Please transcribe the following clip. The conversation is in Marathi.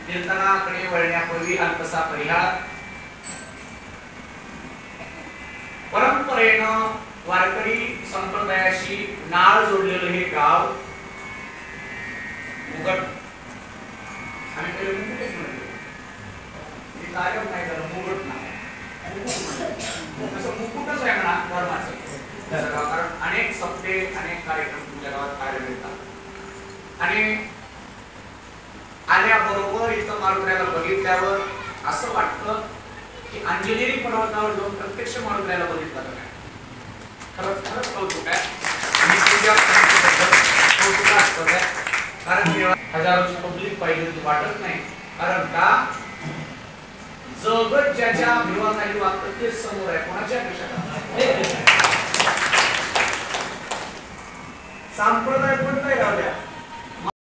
कीर्तनाकडे वळण्यापूर्वी अल्पसा परिहार. परंपरेनं वारकरी संप्रदायाशी नाळ जोडलेलं हे गाव मुगट. आम्ही पहिले मुकुटच म्हणतो, ते कायम नाही झालं, मुगट नाही, तसं मुकुटच आहे म्हणा धर्माचं. कारण अनेक सप्ते अनेक कार्यक्रम तुमच्या गावात पाहायला मिळतात. आणि आल्याबरोबर इथं मारुतीला बघितल्यावर असं वाटतं की अंजनेरी पर्वतावर जाऊन प्रत्यक्ष मारुतीला बघितलं तर काय खरंच खरंच कौतुक आहे. कौतुकास्पद आहे. कारण हजारोची पब्लिक पाहिजे वाटत नाही. कारण का जगत ज्याच्या अभिवानाने वागतं तेच समोर आहे. कोणाच्या अपेक्षा सांप्रदाय पण नाही राहत.